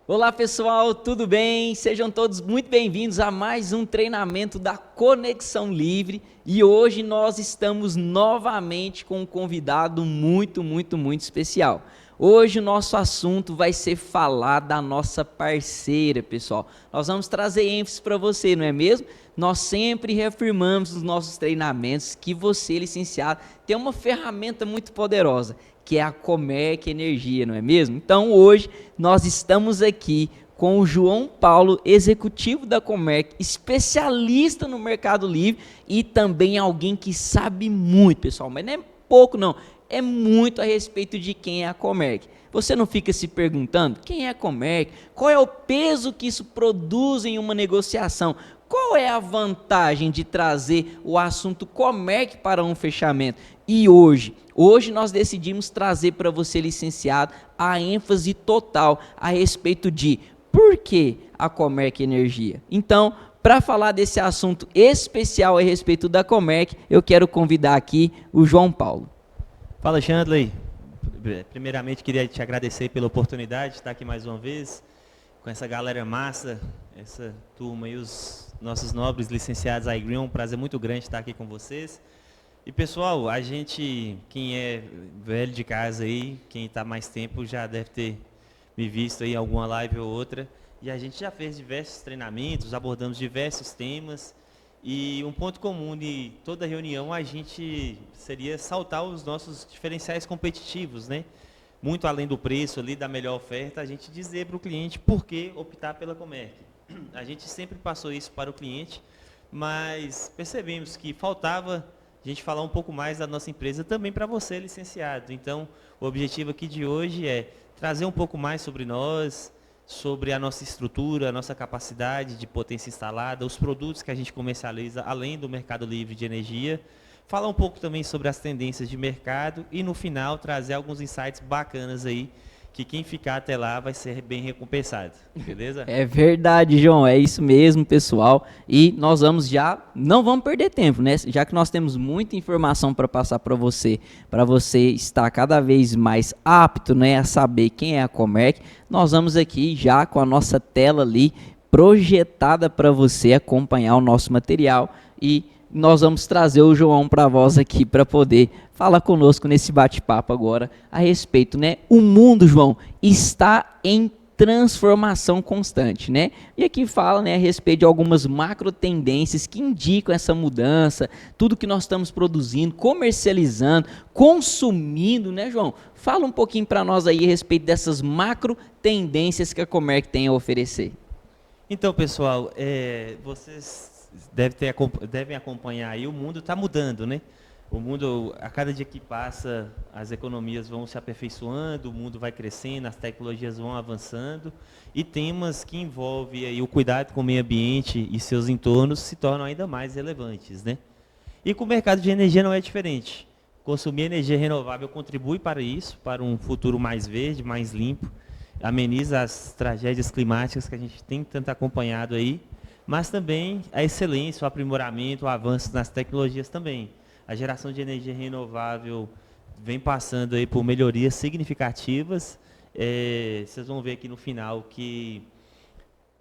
Olá pessoal, tudo bem? Sejam todos muito bem-vindos a mais um treinamento da Conexão Livre e hoje nós estamos novamente com um convidado muito especial. Hoje o nosso assunto vai ser falar da nossa parceira, pessoal. Nós vamos trazer ênfase para você, não é mesmo? Nós sempre reafirmamos nos nossos treinamentos que você, licenciado, tem uma ferramenta muito poderosa, que é a Comerc Energia, não é mesmo? Então hoje nós estamos aqui com o João Paulo, executivo da Comerc, especialista no Mercado Livre e também alguém que sabe muito, pessoal, mas não é pouco não, é muito a respeito de quem é a Comerc. Você não fica se perguntando quem é a Comerc, qual é o peso que isso produz em uma negociação, qual é a vantagem de trazer o assunto Comerc para um fechamento? E hoje nós decidimos trazer para você, licenciado, a ênfase total a respeito de por que a Comerc Energia. Então, para falar desse assunto especial a respeito da Comerc, eu quero convidar aqui o João Paulo. Fala, Chandley. Primeiramente, queria te agradecer pela oportunidade de estar aqui mais uma vez com essa galera massa, essa turma e os nossos nobres licenciados iGreen. É um prazer muito grande estar aqui com vocês. E pessoal, a gente, quem é velho de casa aí, quem está mais tempo já deve ter me visto aí em alguma live ou outra. E a gente já fez diversos treinamentos, abordamos diversos temas. E um ponto comum de toda reunião a gente seria saltar os nossos diferenciais competitivos, né? Muito além do preço ali, da melhor oferta, a gente dizer para o cliente por que optar pela Comerc. A gente sempre passou isso para o cliente, mas percebemos que faltava a gente falar um pouco mais da nossa empresa também para você, licenciado. Então, o objetivo aqui de hoje é trazer um pouco mais sobre nós, sobre a nossa estrutura, a nossa capacidade de potência instalada, os produtos que a gente comercializa além do Mercado Livre de Energia, falar um pouco também sobre as tendências de mercado e no final trazer alguns insights bacanas aí, que quem ficar até lá vai ser bem recompensado, beleza? É verdade, João, é isso mesmo, pessoal. E nós não vamos perder tempo, né? Já que nós temos muita informação para passar para você estar cada vez mais apto, né, a saber quem é a Comerc, nós vamos aqui já com a nossa tela ali projetada para você acompanhar o nosso material e nós vamos trazer o João para a voz aqui para poder falar conosco nesse bate-papo agora a respeito, né? O mundo, João, está em transformação constante, né? E aqui fala, né, a respeito de algumas macro tendências que indicam essa mudança, tudo que nós estamos produzindo, comercializando, consumindo, né, João? Fala um pouquinho para nós aí a respeito dessas macro tendências que a Comerc tem a oferecer. Então, pessoal, vocês devem acompanhar aí, o mundo está mudando, né? O mundo, a cada dia que passa, as economias vão se aperfeiçoando, o mundo vai crescendo, as tecnologias vão avançando e temas que envolvem aí o cuidado com o meio ambiente e seus entornos se tornam ainda mais relevantes, né? E com o mercado de energia não é diferente. Consumir energia renovável contribui para isso, para um futuro mais verde, mais limpo, ameniza as tragédias climáticas que a gente tem tanto acompanhado aí, mas também a excelência, o aprimoramento, o avanço nas tecnologias também. A geração de energia renovável vem passando aí por melhorias significativas. Vocês vão ver aqui no final que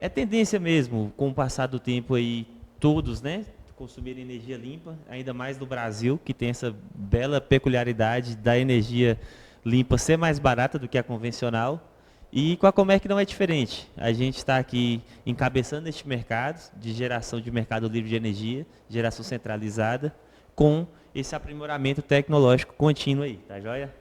é tendência mesmo, com o passar do tempo aí, todos, né, consumirem energia limpa, ainda mais no Brasil, que tem essa bela peculiaridade da energia limpa ser mais barata do que a convencional. E com a Comerc não é diferente. A gente está aqui encabeçando este mercado de geração de mercado livre de energia, geração centralizada, com esse aprimoramento tecnológico contínuo aí, tá joia?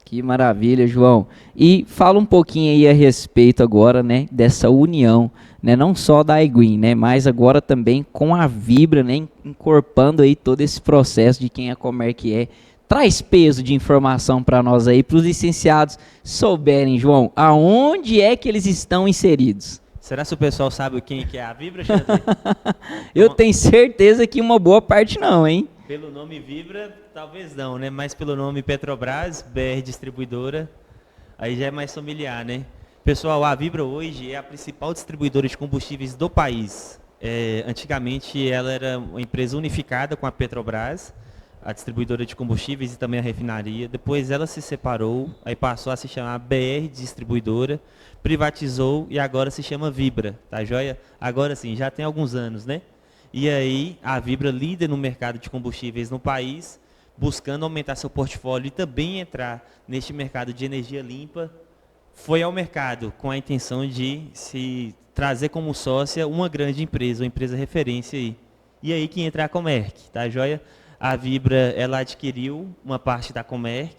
Que maravilha, João. E fala um pouquinho aí a respeito agora, né, dessa união, né, não só da iGreen, né, mas agora também com a Vibra, né, encorpando aí todo esse processo de quem a Comerc é. Traz peso de informação para nós aí, para os licenciados souberem, João, aonde é que eles estão inseridos? Será que o pessoal sabe quem que é a Vibra, Chandler? Eu tenho certeza que uma boa parte não, hein? Pelo nome Vibra, talvez não, né? Mas pelo nome Petrobras, BR Distribuidora, aí já é mais familiar, né? Pessoal, a Vibra hoje é a principal distribuidora de combustíveis do país. Antigamente ela era uma empresa unificada com a Petrobras. a distribuidora de combustíveis e também a refinaria. Depois ela se separou, aí passou a se chamar BR Distribuidora, privatizou e agora se chama Vibra, tá joia? Agora sim, já tem alguns anos, né? E aí a Vibra, líder no mercado de combustíveis no país, buscando aumentar seu portfólio e também entrar neste mercado de energia limpa, foi ao mercado com a intenção de se trazer como sócia uma grande empresa, uma empresa referência aí. E aí que entra a Comerc, tá joia? A Vibra, ela adquiriu uma parte da Comerc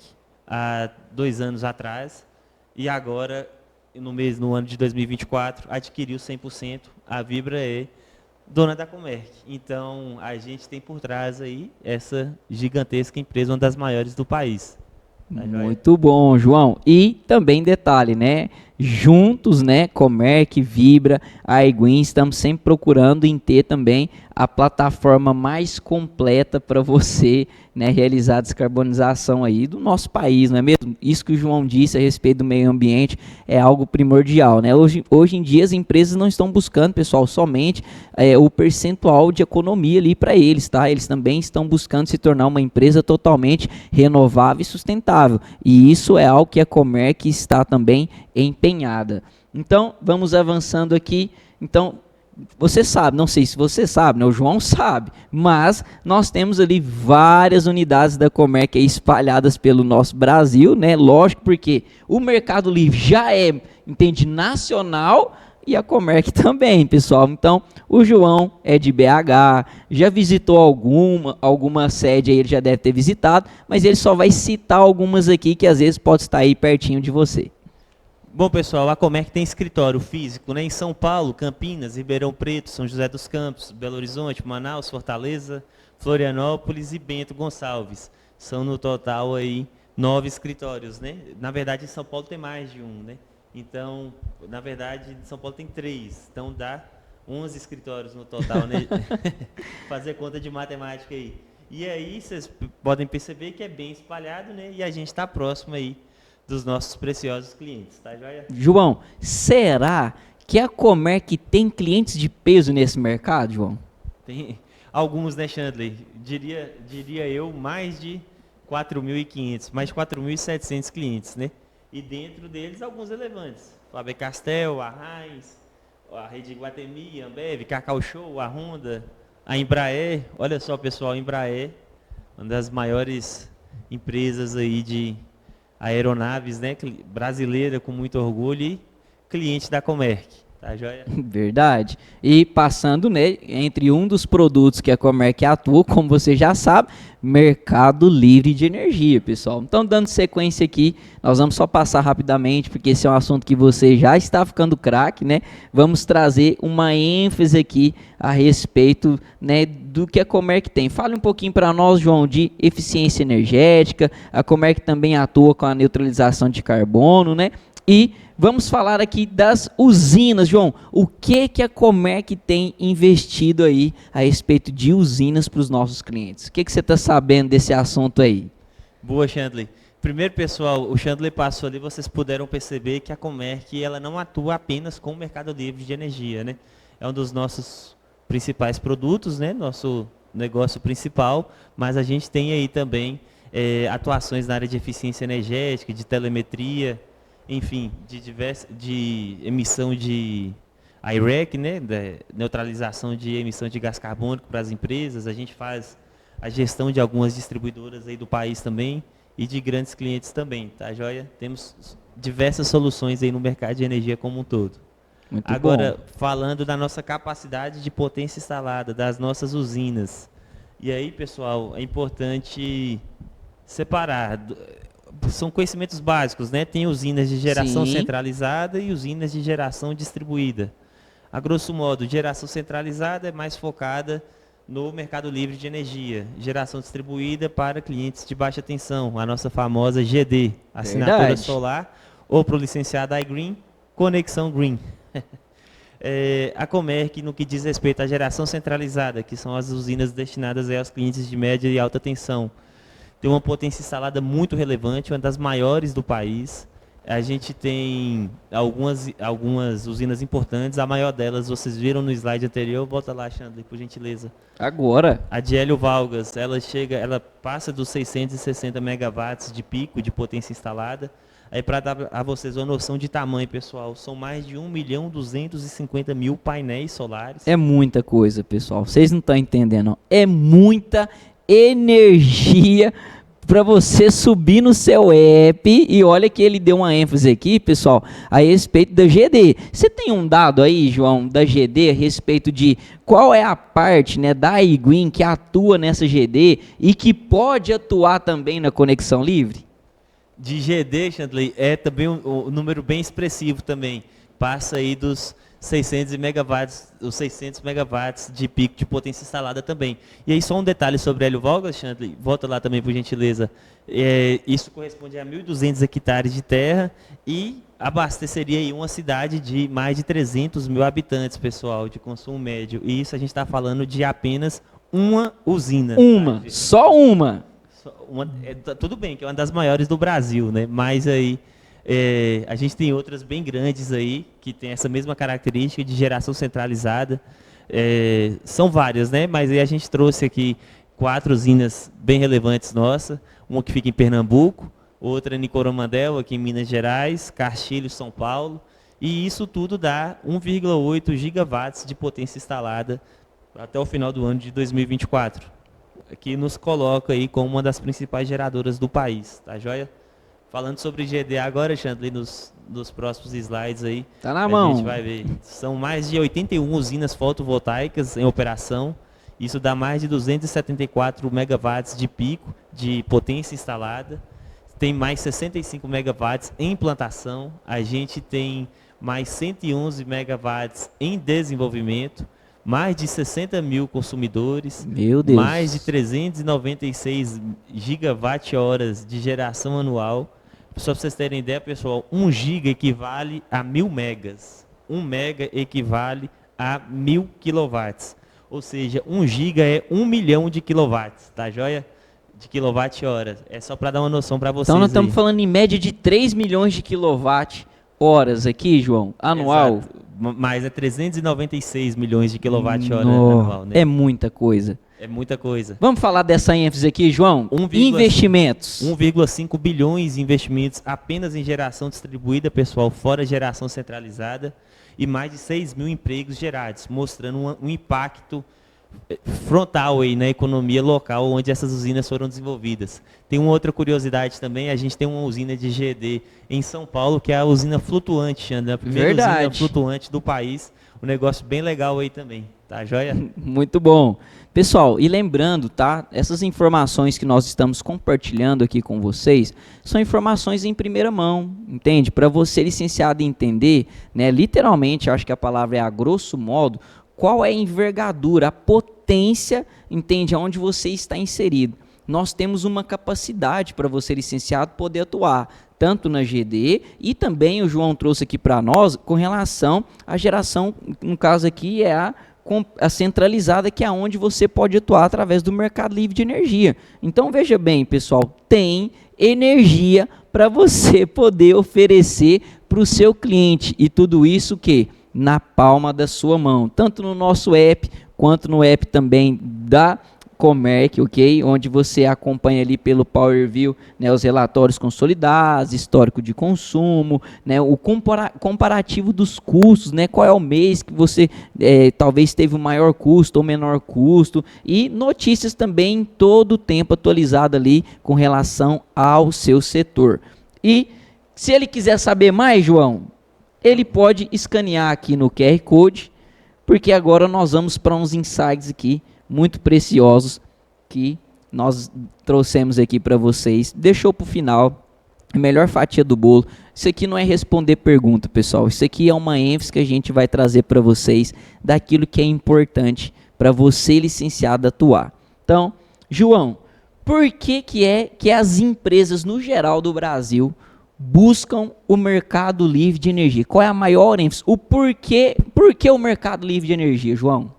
há 2 anos atrás e agora, no ano de 2024, adquiriu 100%. A Vibra é dona da Comerc. Então, a gente tem por trás aí essa gigantesca empresa, uma das maiores do país. Tá joia? Muito bom, João. E também detalhe, né? Juntos, né? Comerc, Vibra, a Eguin, estamos sempre procurando em ter também a plataforma mais completa para você, né, realizar a descarbonização aí do nosso país, não é mesmo? Isso que o João disse a respeito do meio ambiente é algo primordial, né? Hoje em dia as empresas não estão buscando, pessoal, somente o percentual de economia ali para eles, tá? Eles também estão buscando se tornar uma empresa totalmente renovável e sustentável. E isso é algo que a Comerc está também empenhada. Então, vamos avançando aqui. Então, você sabe, não sei se você sabe, né? O João sabe, mas nós temos ali várias unidades da Comerc espalhadas pelo nosso Brasil, né? Lógico, porque o Mercado Livre já é, entende, nacional e a Comerc também, pessoal. Então, o João é de BH, já visitou alguma sede aí, ele já deve ter visitado, mas ele só vai citar algumas aqui que às vezes pode estar aí pertinho de você. Bom, pessoal, a Comerc tem escritório físico, né, em São Paulo, Campinas, Ribeirão Preto, São José dos Campos, Belo Horizonte, Manaus, Fortaleza, Florianópolis e Bento Gonçalves. São no total aí 9 escritórios, né? Na verdade, em São Paulo tem mais de um, né? Então, na verdade, em São Paulo tem 3. Então dá 11 escritórios no total, né? Fazer conta de matemática aí. E aí vocês podem perceber que é bem espalhado, né? E a gente está próximo aí dos nossos preciosos clientes, tá joia? João, será que a Comerc tem clientes de peso nesse mercado, João? Tem alguns, né, Chandler? Diria eu, mais de 4.500, mais de 4.700 clientes, né? E dentro deles, alguns relevantes. Faber-Castell, a Heinz, a Rede Iguatemi, a Ambev, Cacau Show, a Honda, a Embraer. Olha só, pessoal, a Embraer, uma das maiores empresas aí de aeronaves, né, brasileira, com muito orgulho, e cliente da Comerc, tá joia? Verdade. E passando, né, entre um dos produtos que a Comerc atua, como você já sabe, Mercado Livre de Energia, pessoal. Então, dando sequência aqui, nós vamos só passar rapidamente, porque esse é um assunto que você já está ficando craque, né? Vamos trazer uma ênfase aqui a respeito, né, do que a Comerc tem. Fale um pouquinho para nós, João, de eficiência energética. A Comerc também atua com a neutralização de carbono, né? E vamos falar aqui das usinas, João. O que a Comerc tem investido aí a respeito de usinas para os nossos clientes? O que você está sabendo desse assunto aí? Boa, Chandler. Primeiro, pessoal, o Chandler passou ali, vocês puderam perceber que a Comerc, ela não atua apenas com o mercado livre de energia, né? É um dos nossos principais produtos, né? Nosso negócio principal, mas a gente tem aí também atuações na área de eficiência energética, de telemetria, enfim, de emissão de I-REC, né, neutralização de emissão de gás carbônico para as empresas. A gente faz a gestão de algumas distribuidoras aí do país também e de grandes clientes também, tá joia? Temos diversas soluções aí no mercado de energia como um todo. Muito Agora, bom. falando da nossa capacidade de potência instalada, das nossas usinas. E aí, pessoal, é importante separar. São conhecimentos básicos, né? Tem usinas de geração centralizada e usinas de geração distribuída. A grosso modo, geração centralizada é mais focada no mercado livre de energia. Geração distribuída para clientes de baixa tensão, a nossa famosa GD, assinatura solar, ou para o licenciado iGreen, conexão Green. A Comerc, no que diz respeito à geração centralizada, que são as usinas destinadas aos clientes de média e alta tensão, tem uma potência instalada muito relevante, uma das maiores do país, A gente tem algumas usinas importantes, a maior delas vocês viram no slide anterior, volta lá, Xandley, por gentileza. Agora. A de Hélio Valgas, ela passa dos 660 megawatts de pico de potência instalada. Aí para dar a vocês uma noção de tamanho, pessoal, são mais de 1.250.000 painéis solares. É muita coisa, pessoal. Vocês não estão entendendo, não. É muita energia para você subir no seu app, e olha que ele deu uma ênfase aqui, pessoal, a respeito da GD. Você tem um dado aí, João, da GD a respeito de qual é a parte, né, da iGreen que atua nessa GD e que pode atuar também na conexão livre? De GD, Xandley, é também um número bem expressivo também. Passa aí dos 600 megawatts, os 600 megawatts de pico de potência instalada também. E aí só um detalhe sobre Hélio Valgas, Xandley, volta lá também por gentileza. Isso corresponde a 1.200 hectares de terra e abasteceria aí uma cidade de mais de 300 mil habitantes, pessoal, de consumo médio. E isso a gente está falando de apenas uma usina. Uma, tá? Só uma. Tudo bem que é uma das maiores do Brasil, né? Mas aí a gente tem outras bem grandes aí, que tem essa mesma característica de geração centralizada. São várias, né? Mas aí a gente trouxe aqui 4 usinas bem relevantes nossas. Uma que fica em Pernambuco, outra em Coromandel, aqui em Minas Gerais, Castilho, São Paulo. E isso tudo dá 1,8 gigawatts de potência instalada até o final do ano de 2024. Que nos coloca aí como uma das principais geradoras do país, tá joia? Falando sobre GD agora, Xandley, nos próximos slides aí, tá na mão. A gente vai ver. São mais de 81 usinas fotovoltaicas em operação. Isso dá mais de 274 megawatts de pico de potência instalada. Tem mais 65 megawatts em implantação. A gente tem mais 111 megawatts em desenvolvimento. Mais de 60 mil consumidores, meu Deus, mais de 396 gigawatt-horas de geração anual. Só para vocês terem ideia, pessoal, 1 giga equivale a 1.000 megas. 1 mega equivale a 1.000 quilowatts. Ou seja, 1 giga é 1 milhão de quilowatts, tá joia? De quilowatt-horas. É só para dar uma noção para vocês. Então nós estamos falando em média de 3 milhões de quilowatt-horas aqui, João, anual. Exato. Mas é 396 milhões de quilowatt-hora anual, né? É muita coisa. É muita coisa. Vamos falar dessa ênfase aqui, João? Investimentos. 1,5 bilhões de investimentos apenas em geração distribuída, pessoal, fora geração centralizada, e mais de 6 mil empregos gerados, mostrando um impacto frontal aí na economia local onde essas usinas foram desenvolvidas. Tem uma outra curiosidade também, a gente tem uma usina de GD em São Paulo, que é a usina flutuante, Xandley, a primeira usina flutuante do país. Um negócio bem legal aí também, tá joia? Muito bom. Pessoal, e lembrando, tá? Essas informações que nós estamos compartilhando aqui com vocês são informações em primeira mão, entende? Para você, licenciado, entender, né? Literalmente, acho que a palavra é a grosso modo, qual é a envergadura, a potência, entende, aonde você está inserido. Nós temos uma capacidade para você, licenciado, poder atuar, tanto na GD, e também o João trouxe aqui para nós, com relação à geração, no caso aqui é a centralizada, que é onde você pode atuar através do mercado livre de energia. Então veja bem, pessoal, tem energia para você poder oferecer para o seu cliente, e tudo isso que na palma da sua mão, tanto no nosso app, quanto no app também da Comerc, ok? Onde você acompanha ali pelo PowerView, né, os relatórios consolidados, histórico de consumo, né, o comparativo dos custos, né, qual é o mês que você talvez teve o maior custo ou menor custo, e notícias também todo o tempo atualizado ali com relação ao seu setor. E se ele quiser saber mais, João, ele pode escanear aqui no QR Code, porque agora nós vamos para uns insights aqui muito preciosos que nós trouxemos aqui para vocês. Deixou para o final a melhor fatia do bolo. Isso aqui não é responder pergunta, pessoal. Isso aqui é uma ênfase que a gente vai trazer para vocês daquilo que é importante para você, licenciado, atuar. Então, João, por que as empresas no geral do Brasil buscam o mercado livre de energia? Qual é a maior ênfase? O porquê o mercado livre de energia, João?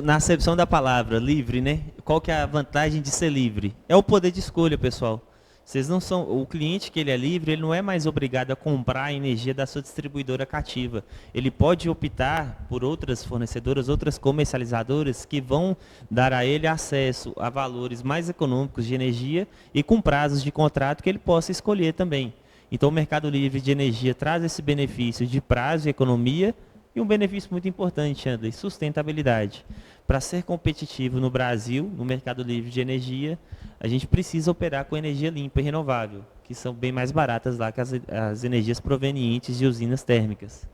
Na acepção da palavra livre, né? Qual que é a vantagem de ser livre? É o poder de escolha, pessoal. Vocês não são, o cliente que ele é livre, ele não é mais obrigado a comprar a energia da sua distribuidora cativa. Ele pode optar por outras fornecedoras, outras comercializadoras que vão dar a ele acesso a valores mais econômicos de energia e com prazos de contrato que ele possa escolher também. Então o Mercado Livre de Energia traz esse benefício de prazo e economia e um benefício muito importante, André, sustentabilidade. Para ser competitivo no Brasil, no Mercado Livre de Energia, a gente precisa operar com energia limpa e renovável, que são bem mais baratas lá que as energias provenientes de usinas térmicas.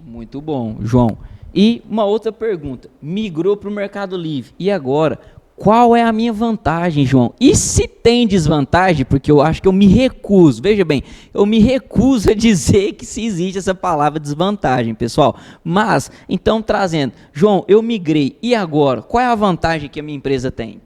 Muito bom, João. E uma outra pergunta, migrou para o Mercado Livre, e agora, qual é a minha vantagem, João? E se tem desvantagem, porque eu acho que eu me recuso, veja bem, eu me recuso a dizer que se existe essa palavra desvantagem, pessoal. Mas, então trazendo, João, eu migrei, e agora? Qual é a vantagem que a minha empresa tem?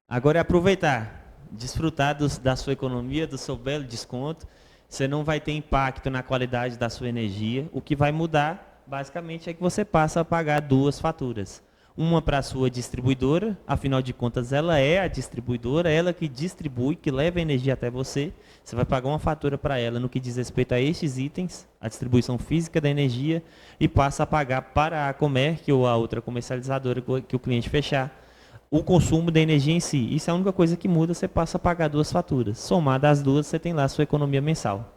Agora é aproveitar, desfrutar da sua economia, do seu belo desconto. Você não vai ter impacto na qualidade da sua energia. O que vai mudar, basicamente, é que você passa a pagar 2 faturas. Uma para a sua distribuidora, afinal de contas ela é a distribuidora, ela que distribui, que leva a energia até você. Você vai pagar uma fatura para ela no que diz respeito a estes itens, a distribuição física da energia, e passa a pagar para a Comerc ou a outra comercializadora que o cliente fechar o consumo da energia em si. Isso é a única coisa que muda, você passa a pagar 2 faturas. Somada as duas, você tem lá a sua economia mensal.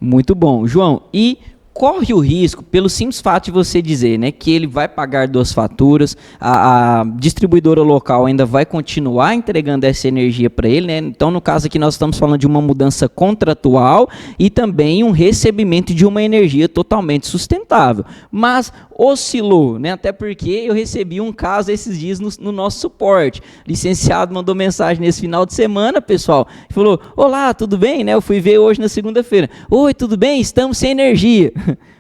Muito bom, João. E corre o risco, pelo simples fato de você dizer, né, que ele vai pagar 2 faturas, a distribuidora local ainda vai continuar entregando essa energia para ele, né? Então, no caso aqui, nós estamos falando de uma mudança contratual e também um recebimento de uma energia totalmente sustentável. Mas oscilou, né? Até porque eu recebi um caso esses dias no nosso suporte. Licenciado mandou mensagem nesse final de semana, pessoal, e falou: olá, tudo bem? Né? Eu fui ver hoje na segunda-feira. Oi, tudo bem? Estamos sem energia.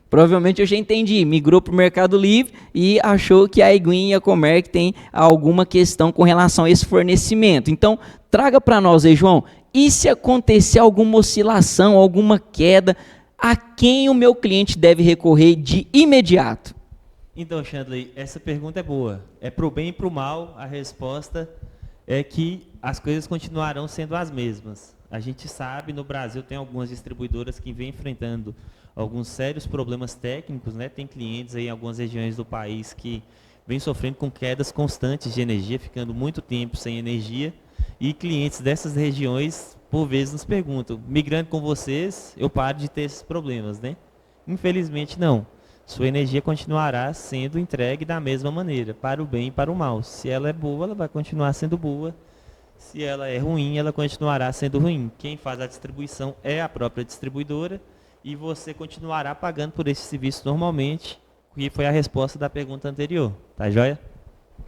Provavelmente eu já entendi, migrou para o Mercado Livre e achou que a Eguin e a Comerc têm alguma questão com relação a esse fornecimento. Então, traga para nós aí, João, e se acontecer alguma oscilação, alguma queda, a quem o meu cliente deve recorrer de imediato? Então, Chandley, essa pergunta é boa. É para o bem e para o mal, a resposta é que as coisas continuarão sendo as mesmas. A gente sabe, no Brasil tem algumas distribuidoras que vêm enfrentando alguns sérios problemas técnicos, né? Tem clientes aí em algumas regiões do país que vêm sofrendo com quedas constantes de energia, ficando muito tempo sem energia, e clientes dessas regiões, por vezes, nos perguntam: migrando com vocês, eu paro de ter esses problemas, né? Infelizmente, não. Sua energia continuará sendo entregue da mesma maneira, para o bem e para o mal. Se ela é boa, ela vai continuar sendo boa. Se ela é ruim, ela continuará sendo ruim. Quem faz a distribuição é a própria distribuidora e você continuará pagando por esse serviço normalmente, que foi a resposta da pergunta anterior. Tá joia?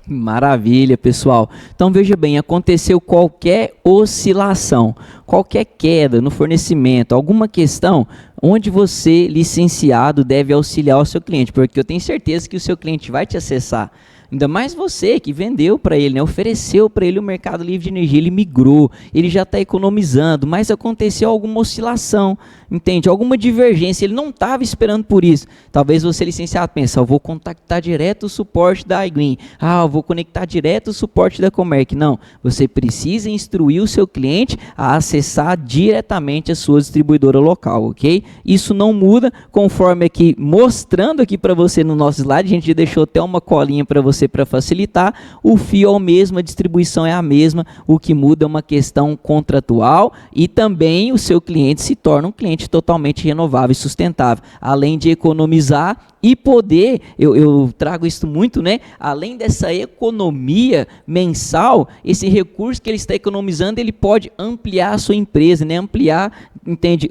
Maravilha, pessoal. Então veja bem, aconteceu qualquer oscilação, qualquer queda no fornecimento, alguma questão, onde você, licenciado, deve auxiliar o seu cliente, porque eu tenho certeza que o seu cliente vai te acessar. Ainda mais você que vendeu para ele, né? Ofereceu para ele o Mercado Livre de Energia, ele migrou, ele já está economizando, mas aconteceu alguma oscilação, entende? Alguma divergência, ele não estava esperando por isso. Talvez você, licenciado, pense: eu vou contactar direto o suporte da Eguin, eu vou conectar direto o suporte da Comerc. Não, você precisa instruir o seu cliente a acessar diretamente a sua distribuidora local, ok? Isso não muda, conforme aqui, mostrando aqui para você no nosso slide, a gente já deixou até uma colinha para você para facilitar, o fio é o mesmo, a distribuição é a mesma, o que muda é uma questão contratual e também o seu cliente se torna um cliente totalmente renovável e sustentável, além de economizar e poder, eu trago isso muito, né? Além dessa economia mensal, esse recurso que ele está economizando, ele pode ampliar a sua empresa, né? Ampliar, entende?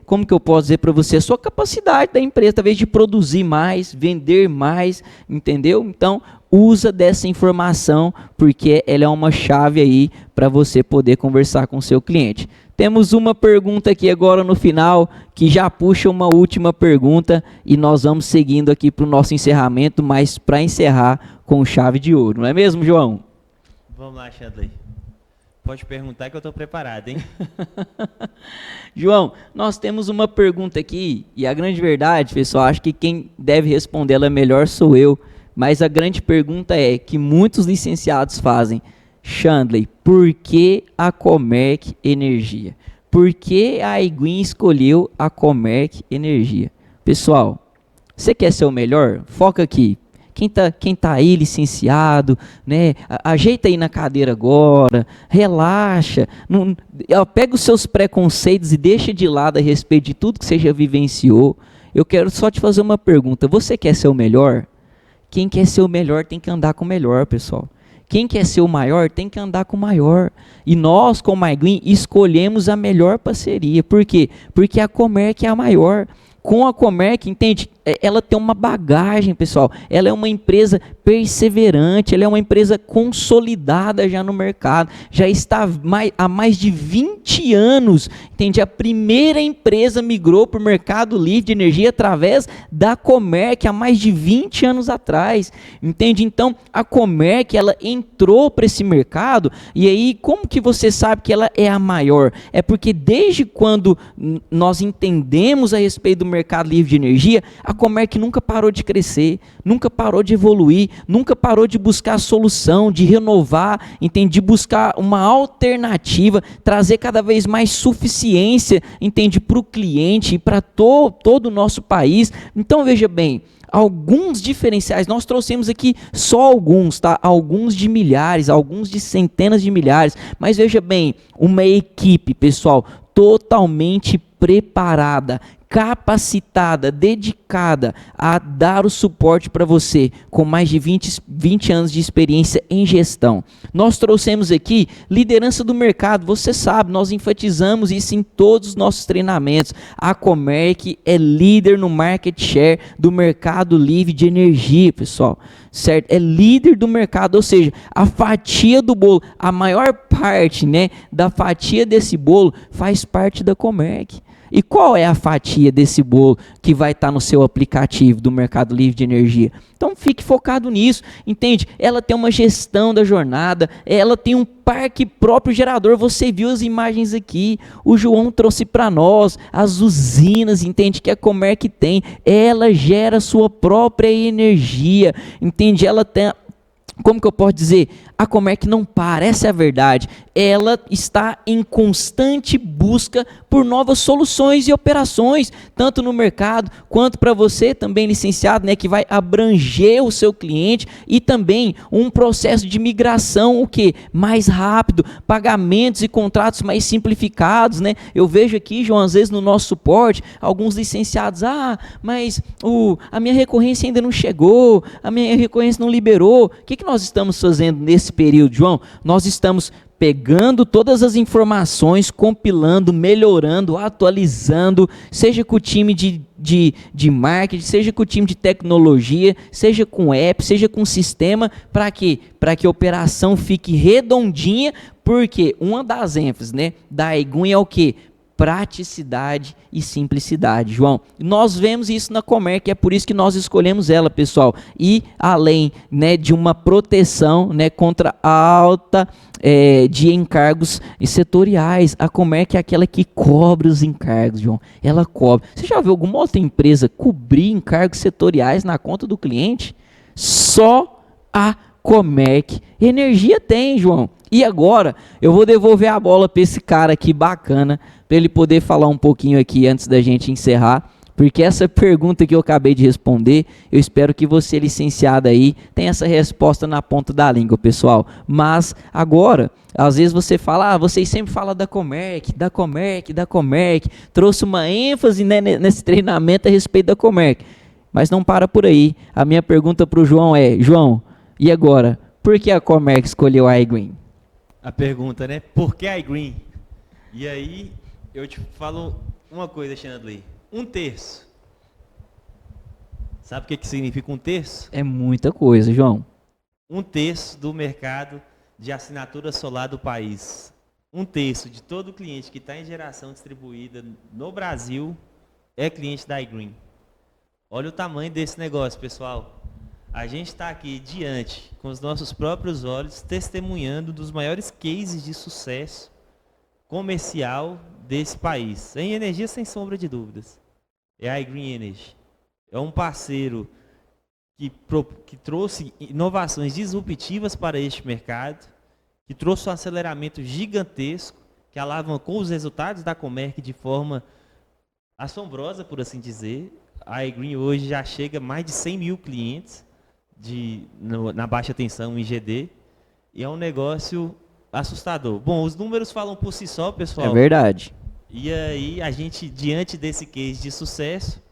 Como que eu posso dizer para você? A sua capacidade da empresa, talvez de produzir mais, vender mais, entendeu? Então, usa dessa informação, porque ela é uma chave aí para você poder conversar com o seu cliente. Temos uma pergunta aqui agora no final, que já puxa uma última pergunta, e nós vamos seguindo aqui para o nosso encerramento, mas para encerrar com chave de ouro, não é mesmo, João? Vamos lá, Chandley. Pode perguntar que eu estou preparado, hein? João, nós temos uma pergunta aqui, e a grande verdade, pessoal, acho que quem deve responder ela melhor sou eu, mas a grande pergunta é, que muitos licenciados fazem: Chandley, por que a Comerc Energia? por que a iGreen escolheu a Comerc Energia. Pessoal, você quer ser o melhor? Foca aqui. Quem tá aí licenciado, né? Ajeita aí na cadeira agora, relaxa, pega os seus preconceitos e deixa de lado a respeito de tudo que você já vivenciou. Eu quero só te fazer uma pergunta. Você quer ser o melhor? Quem quer ser o melhor tem que andar com o melhor, pessoal. Quem quer ser o maior tem que andar com o maior. E nós, como a iGreen, escolhemos a melhor parceria. Por quê? Porque a Comerc é a maior. Com a Comerc, entende? Ela tem uma bagagem, pessoal. Ela é uma empresa perseverante, ela é uma empresa consolidada já no mercado. Já está há mais de 20 anos, entende? A primeira empresa migrou para o mercado livre de energia através da Comerc há mais de 20 anos atrás, entende? Então, a Comerc, ela entrou para esse mercado, e aí, como que você sabe que ela é a maior? É porque desde quando nós entendemos a respeito do mercado livre de energia, a Comerc nunca parou de crescer, nunca parou de evoluir, nunca parou de buscar solução, de renovar, entende? De buscar uma alternativa, trazer cada vez mais suficiência, entende? Para o cliente e para todo o nosso país. Então, veja bem, alguns diferenciais, nós trouxemos aqui só alguns, tá? Alguns de milhares, alguns de centenas de milhares, mas veja bem, uma equipe, pessoal, totalmente preparada, capacitada, dedicada a dar o suporte para você, com mais de 20 anos de experiência em gestão. Nós trouxemos aqui liderança do mercado, você sabe, nós enfatizamos isso em todos os nossos treinamentos. A Comerc é líder no market share do mercado livre de energia, pessoal, certo? É líder do mercado, ou seja, a fatia do bolo, a maior parte, né, da fatia desse bolo faz parte da Comerc. E qual é a fatia desse bolo que vai estar no seu aplicativo do Mercado Livre de Energia? Então fique focado nisso, entende? Ela tem uma gestão da jornada, ela tem um parque próprio gerador, você viu as imagens aqui, o João trouxe para nós as usinas, entende? Que a Comerc tem, ela gera sua própria energia, entende? Ela tem... Como que eu posso dizer? A Comerc não para, essa é a verdade. Ela está em constante busca por novas soluções e operações, tanto no mercado, quanto para você também licenciado, né, que vai abranger o seu cliente, e também um processo de migração, o que? Mais rápido, pagamentos e contratos mais simplificados, né? Eu vejo aqui, João, às vezes no nosso suporte, alguns licenciados, mas a minha recorrência ainda não chegou, a minha recorrência não liberou. O que nós estamos fazendo nesse período, João? Nós estamos pegando todas as informações, compilando, melhorando, atualizando, seja com o time de marketing, seja com o time de tecnologia, seja com app, seja com sistema, para quê? Para que a operação fique redondinha, porque uma das ênfases, né, da iGreen é o quê? Praticidade e simplicidade, João. Nós vemos isso na Comerc, é por isso que nós escolhemos ela, pessoal. E além, né, de uma proteção, né, contra a alta de encargos setoriais, a Comerc é aquela que cobre os encargos, João. Ela cobre. Você já viu alguma outra empresa cobrir encargos setoriais na conta do cliente? Só a Comerc Energia tem, João. E agora eu vou devolver a bola para esse cara aqui bacana, para ele poder falar um pouquinho aqui antes da gente encerrar, porque essa pergunta que eu acabei de responder, eu espero que você, licenciado aí, tenha essa resposta na ponta da língua, pessoal. Mas agora, às vezes você fala, vocês sempre falam da Comerc, trouxe uma ênfase, né, nesse treinamento a respeito da Comerc, mas não para por aí. A minha pergunta para o João é, João, e agora, por que a Comerc escolheu a iGreen? A pergunta, né? Por que a iGreen? E aí, eu te falo uma coisa, Xandley. 1/3. Sabe o que significa 1/3? É muita coisa, João. 1/3 do mercado de assinatura solar do país. 1/3 de todo cliente que está em geração distribuída no Brasil é cliente da iGreen. Olha o tamanho desse negócio, pessoal. A gente está aqui diante, com os nossos próprios olhos, testemunhando dos maiores cases de sucesso comercial desse país. Em energia, sem sombra de dúvidas. É a iGreen Energy. É um parceiro que trouxe inovações disruptivas para este mercado, que trouxe um aceleramento gigantesco que alavancou os resultados da Comerc de forma assombrosa, por assim dizer. A iGreen hoje já chega a mais de 100 mil clientes na baixa tensão em GD, e é um negócio assustador. Bom, os números falam por si só, pessoal. É verdade. E aí a gente, diante desse case de sucesso,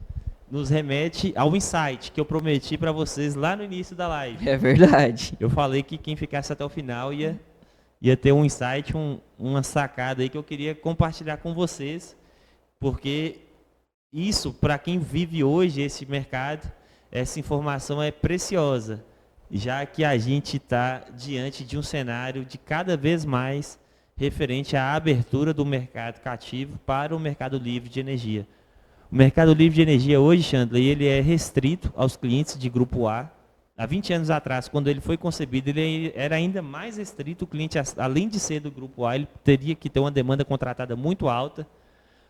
nos remete ao insight que eu prometi para vocês lá no início da live. É verdade. Eu falei que quem ficasse até o final ia ter um insight, uma sacada aí que eu queria compartilhar com vocês, porque isso, para quem vive hoje esse mercado, essa informação é preciosa, já que a gente está diante de um cenário de cada vez mais referente à abertura do mercado cativo para o mercado livre de energia. O mercado livre de energia hoje, Chandler, ele é restrito aos clientes de grupo A. Há 20 anos atrás, quando ele foi concebido, ele era ainda mais restrito. O cliente, além de ser do grupo A, ele teria que ter uma demanda contratada muito alta.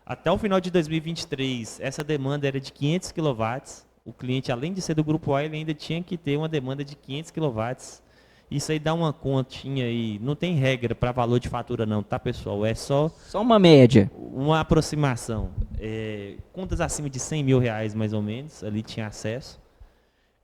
Até o final de 2023, essa demanda era de 500 kW. O cliente, além de ser do grupo A, ele ainda tinha que ter uma demanda de 500 kW. Isso aí dá uma continha aí, não tem regra para valor de fatura não, tá, pessoal? É só uma média. Uma aproximação. Contas acima de 100 mil reais, mais ou menos, ali tinha acesso.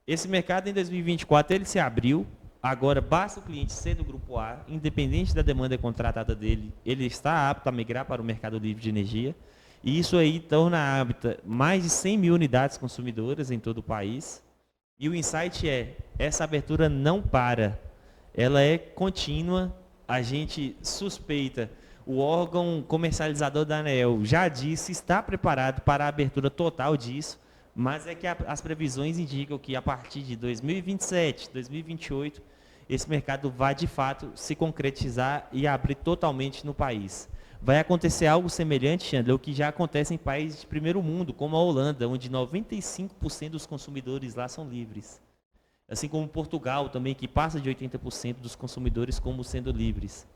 Esse mercado em 2024 ele se abriu. Agora basta o cliente ser do grupo A, independente da demanda contratada dele, ele está apto a migrar para o mercado livre de energia. E isso aí torna apta mais de 100 mil unidades consumidoras em todo o país. E o insight essa abertura não para. Ela é contínua, a gente suspeita. O órgão comercializador da ANEEL já disse, está preparado para a abertura total disso, mas é que as previsões indicam que a partir de 2027, 2028, esse mercado vai de fato se concretizar e abrir totalmente no país. Vai acontecer algo semelhante, Chandler, o que já acontece em países de primeiro mundo, como a Holanda, onde 95% dos consumidores lá são livres. Assim como Portugal também, que passa de 80% dos consumidores como sendo livres.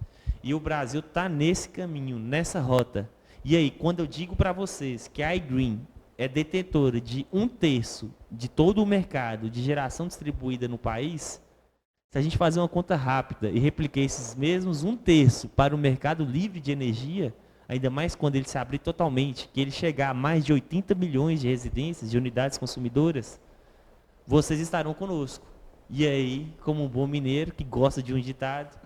E o Brasil está nesse caminho, nessa rota. E aí, quando eu digo para vocês que a iGreen é detentora de 1/3 de todo o mercado de geração distribuída no país, se a gente fazer uma conta rápida e replicar esses mesmos 1/3 para o mercado livre de energia, ainda mais quando ele se abrir totalmente, que ele chegar a mais de 80 milhões de residências, de unidades consumidoras, vocês estarão conosco. E aí, como um bom mineiro que gosta de um ditado,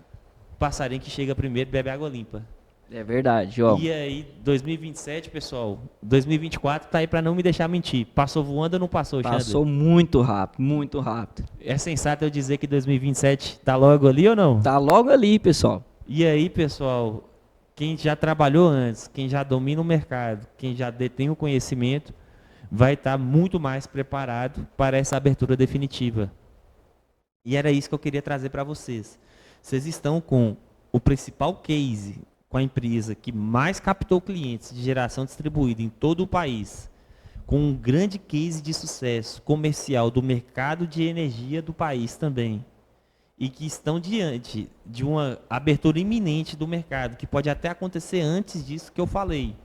passarinho que chega primeiro bebe água limpa. É verdade, ó. E aí, 2027, pessoal, 2024 tá aí para não me deixar mentir. Passou voando ou não passou, Chandler? Passou muito rápido, muito rápido. É sensato eu dizer que 2027 tá logo ali ou não? Tá logo ali, pessoal. E aí, pessoal, quem já trabalhou antes, quem já domina o mercado, quem já detém o conhecimento, vai estar muito mais preparado para essa abertura definitiva. E era isso que eu queria trazer para vocês. Vocês estão com o principal case, com a empresa que mais captou clientes de geração distribuída em todo o país, com um grande case de sucesso comercial do mercado de energia do país também, e que estão diante de uma abertura iminente do mercado, que pode até acontecer antes disso que eu falei,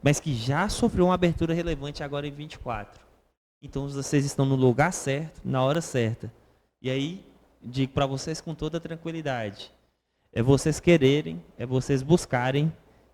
mas que já sofreu uma abertura relevante agora em 24. Então vocês estão no lugar certo, na hora certa. E aí, digo para vocês com toda tranquilidade, é vocês quererem, é vocês buscarem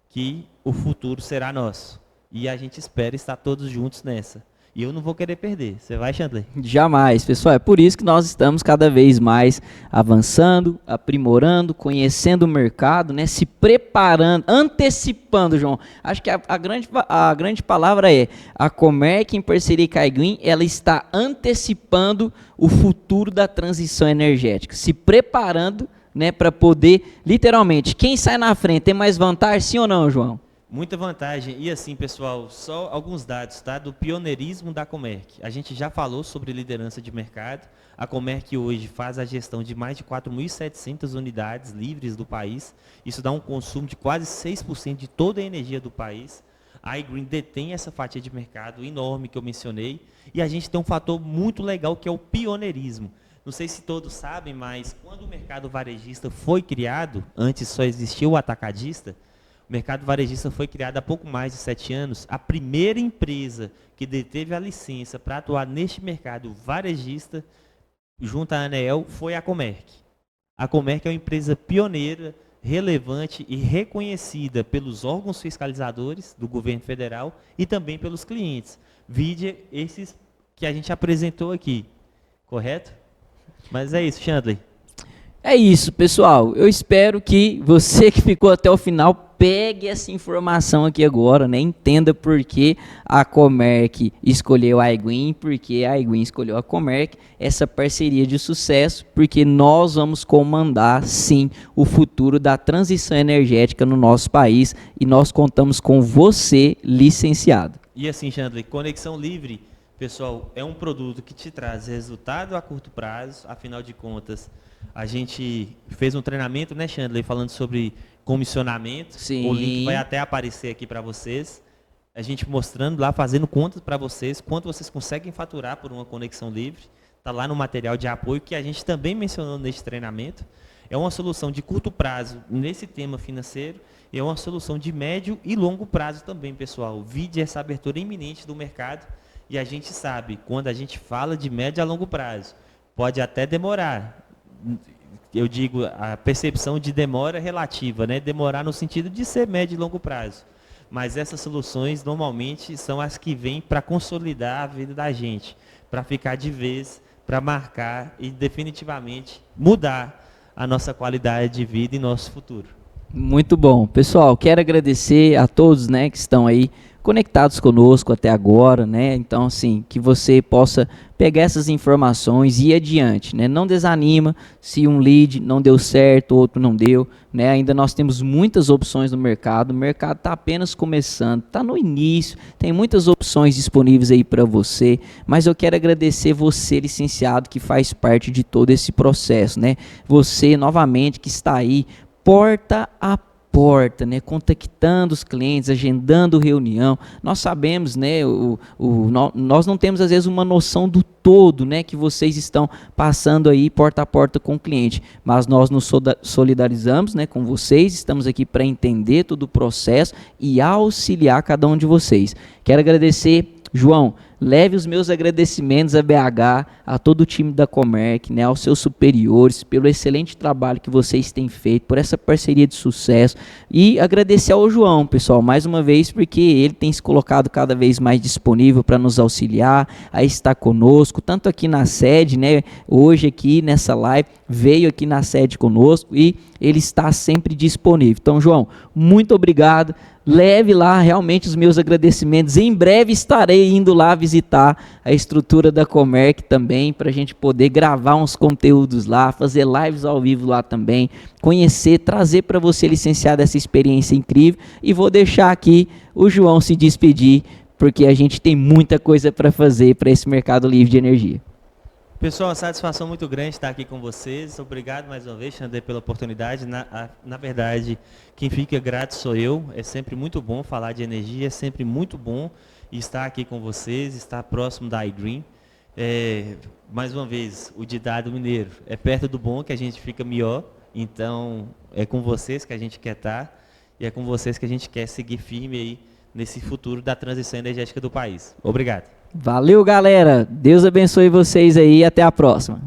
que o futuro será nosso. E a gente espera estar todos juntos nessa. E eu não vou querer perder. Você vai, Chandler? Jamais, pessoal. É por isso que nós estamos cada vez mais avançando, aprimorando, conhecendo o mercado, né? Se preparando, antecipando, João. Acho que a grande palavra é a Comerc, em parceria com a iGreen, ela está antecipando o futuro da transição energética. Se preparando, né, para poder, literalmente, quem sai na frente tem mais vantagem, sim ou não, João? Muita vantagem. E assim, pessoal, só alguns dados, tá? Do pioneirismo da Comerc. A gente já falou sobre liderança de mercado. A Comerc hoje faz a gestão de mais de 4.700 unidades livres do país. Isso dá um consumo de quase 6% de toda a energia do país. A iGreen detém essa fatia de mercado enorme que eu mencionei. E a gente tem um fator muito legal que é o pioneirismo. Não sei se todos sabem, mas quando o mercado varejista foi criado, antes só existia o atacadista, o mercado varejista foi criado há pouco mais de 7 anos. A primeira empresa que deteve a licença para atuar neste mercado varejista, junto à ANEEL, foi a Comerc. A Comerc é uma empresa pioneira relevante e reconhecida pelos órgãos fiscalizadores do governo federal e também pelos clientes. Vide esses que a gente apresentou aqui, correto? Mas é isso, Chandler. É isso, pessoal. Eu espero que você que ficou até o final pegue essa informação aqui agora, né? Entenda por que a Comerc escolheu a iGreen, por que a iGreen escolheu a Comerc, essa parceria de sucesso, porque nós vamos comandar, sim, o futuro da transição energética no nosso país e nós contamos com você, licenciado. E assim, Chandler, Conexão Livre, pessoal, é um produto que te traz resultado a curto prazo, afinal de contas, a gente fez um treinamento, né, Chandler, falando sobre comissionamento. Sim. O link vai até aparecer aqui para vocês. A gente mostrando lá, fazendo contas para vocês, quanto vocês conseguem faturar por uma conexão livre. Está lá no material de apoio que a gente também mencionou nesse treinamento. É uma solução de curto prazo nesse tema financeiro e é uma solução de médio e longo prazo também, pessoal. Vide essa abertura iminente do mercado e a gente sabe, quando a gente fala de médio a longo prazo, pode até demorar. Eu digo, a percepção de demora relativa, né? Demorar no sentido de ser médio e longo prazo. Mas essas soluções, normalmente, são as que vêm para consolidar a vida da gente, para ficar de vez, para marcar e definitivamente mudar a nossa qualidade de vida e nosso futuro. Muito bom. Pessoal, quero agradecer a todos, né, que estão aí conectados conosco até agora, né? Então, assim, que você possa pegar essas informações e ir adiante, né? Não desanima se um lead não deu certo, outro não deu, né? Ainda nós temos muitas opções no mercado, o mercado está apenas começando, está no início, tem muitas opções disponíveis aí para você, mas eu quero agradecer você, licenciado, que faz parte de todo esse processo, né? Você, novamente, que está aí, porta a porta, né, contactando os clientes, agendando reunião. Nós sabemos, né, nós não temos às vezes uma noção do todo, né, que vocês estão passando aí porta a porta com o cliente, mas nós nos solidarizamos, né, com vocês, estamos aqui para entender todo o processo e auxiliar cada um de vocês. Quero agradecer, João, leve os meus agradecimentos a BH, a todo o time da Comerc, né, aos seus superiores, pelo excelente trabalho que vocês têm feito, por essa parceria de sucesso. E agradecer ao João, pessoal, mais uma vez, porque ele tem se colocado cada vez mais disponível para nos auxiliar, a estar conosco, tanto aqui na sede, né, hoje aqui nessa live, veio aqui na sede conosco e ele está sempre disponível. Então, João, muito obrigado. Leve lá realmente os meus agradecimentos. Em breve estarei indo lá visitar a estrutura da Comerc também, para a gente poder gravar uns conteúdos lá, fazer lives ao vivo lá também, conhecer, trazer para você, licenciado, essa experiência incrível. E vou deixar aqui o João se despedir, porque a gente tem muita coisa para fazer para esse mercado livre de energia. Pessoal, uma satisfação muito grande estar aqui com vocês. Obrigado mais uma vez, Xander, pela oportunidade. Na verdade, quem fica grato sou eu. É sempre muito bom falar de energia, é sempre muito bom estar aqui com vocês, estar próximo da iGreen. Mais uma vez, o ditado mineiro, é perto do bom que a gente fica melhor. Então, é com vocês que a gente quer estar e é com vocês que a gente quer seguir firme aí nesse futuro da transição energética do país. Obrigado. Valeu, galera. Deus abençoe vocês aí e até a próxima.